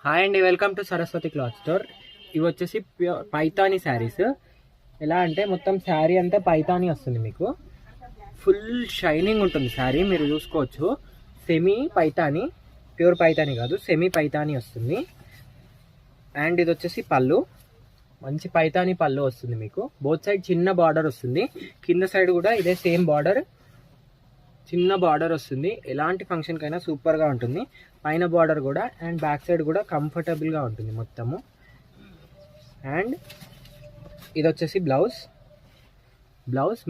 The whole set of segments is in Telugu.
హాయ్ అండి, welcome to Saraswati cloth store. ఇవి వచ్చేసి పైతానీ శారీస్. ఎలా అంటే మొత్తం శారీ అంతా పైతానీ వస్తుంది, మీకు ఫుల్ షైనింగ్ ఉంటుంది శారీ. మీరు చూసుకోవచ్చు, సెమీ పైతానీ, ప్యూర్ పైతానీ కాదు, సెమీ పైతానీ వస్తుంది. అండ్ ఇది వచ్చేసి పళ్ళు, మంచి పైతానీ పళ్ళు వస్తుంది మీకు. బోత్ సైడ్ చిన్న బార్డర్ వస్తుంది, కింద సైడ్ కూడా ఇదే సేమ్ బార్డర్, చిన్న బార్డర్ వస్తుంది. ఎలాంటి ఫంక్షన్కైనా సూపర్గా ఉంటుంది. పైన బార్డర్ కూడా అండ్ బ్యాక్ సైడ్ కూడా కంఫర్టబుల్గా ఉంటుంది మొత్తము. అండ్ ఇది వచ్చేసి బ్లౌజ్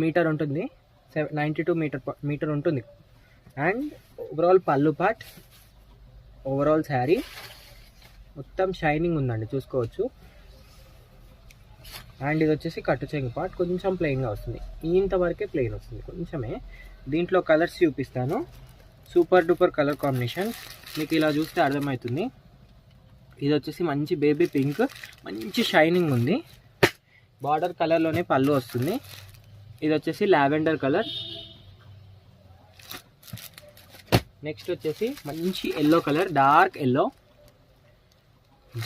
మీటర్ ఉంటుంది, 92 మీటర్ ఉంటుంది. అండ్ ఓవరాల్ పళ్ళు పార్ట్, ఓవరాల్ శారీ మొత్తం షైనింగ్ ఉందండి, చూసుకోవచ్చు. అండ్ ఇది వచ్చేసి కట్టు చెంగు పార్ట్, కొంచెం ప్లెయిన్గా వస్తుంది. ఇంతవరకే ప్లెయిన్ వస్తుంది, కొంచెమే. దీంట్లో కలర్స్ చూపిస్తాను, సూపర్ డూపర్ కలర్ కాంబినేషన్. మీకు ఇలా చూస్తే అర్థమవుతుంది. ఇది వచ్చేసి మంచి బేబీ పింక్, మంచి షైనింగ్ ఉంది. బార్డర్ కలర్లోనే పళ్ళు వస్తుంది. ఇది వచ్చేసి లావెండర్ కలర్. నెక్స్ట్ వచ్చేసి మంచి yellow colour, dark yellow.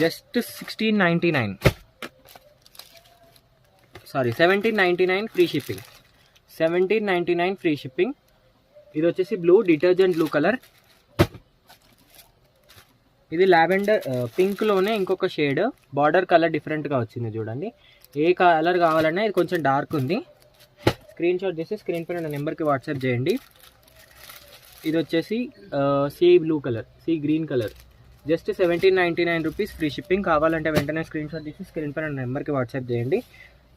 Just 1799 free shipping. 1799 free shipping. ఇది వచ్చేసి బ్లూ, డిటర్జెంట్ బ్లూ కలర్. ఇది లావెండర్ పింక్లోనే ఇంకొక షేడ్, బార్డర్ కలర్ డిఫరెంట్గా వచ్చింది చూడండి. ఏ కలర్ కావాలన్నా ఇది కొంచెం డార్క్ ఉంది. స్క్రీన్ షాట్ చేసి స్క్రీన్ పైన నా నెంబర్కి వాట్సాప్ చేయండి. ఇది వచ్చేసి sea blue colour, sea green colour. Just 1799 rupees free shipping. కావాలంటే వెంటనే స్క్రీన్ షాట్ తీసి స్క్రీన్ పైన నా నెంబర్కి వాట్సాప్ చేయండి.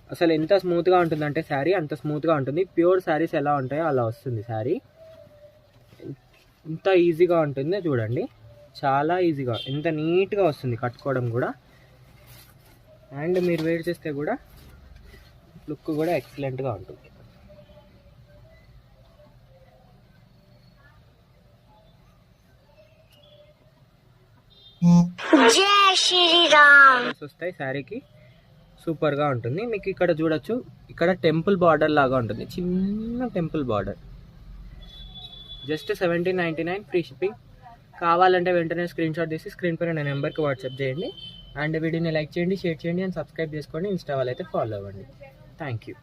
అసలు ఎంత స్మూత్గా ఉంటుందంటే శారీ, అంత స్మూత్గా ఉంటుంది. ప్యూర్ శారీస్ ఎలా ఉంటాయో అలా వస్తుంది శారీ. ఎంత ఈజీగా ఉంటుందో చూడండి, చాలా ఈజీగా, ఎంత నీట్గా వస్తుంది కట్టుకోవడం కూడా. అండ్ మీరు వేర్ చేస్తే కూడా లుక్ కూడా ఎక్సలెంట్గా ఉంటుంది. జై శ్రీరామ్ వస్తాయి శారీకి, సూపర్గా ఉంటుంది. మీకు ఇక్కడ చూడొచ్చు, ఇక్కడ టెంపుల్ బార్డర్ లాగా ఉంటుంది, చిన్న temple border. Just 1799 free shipping. కావాలంటే వెంటనే స్క్రీన్ షాట్ తీసి స్క్రీన్ పైన నా నెంబర్కి వాట్సాప్ చేయండి. అండ్ వీడియోని లైక్ చేయండి, షేర్ చేయండి అండ్ సబ్స్క్రైబ్ చేసుకోండి. ఇన్స్టా వాళ్ళు అయితే ఫాలో అవ్వండి. Thank you.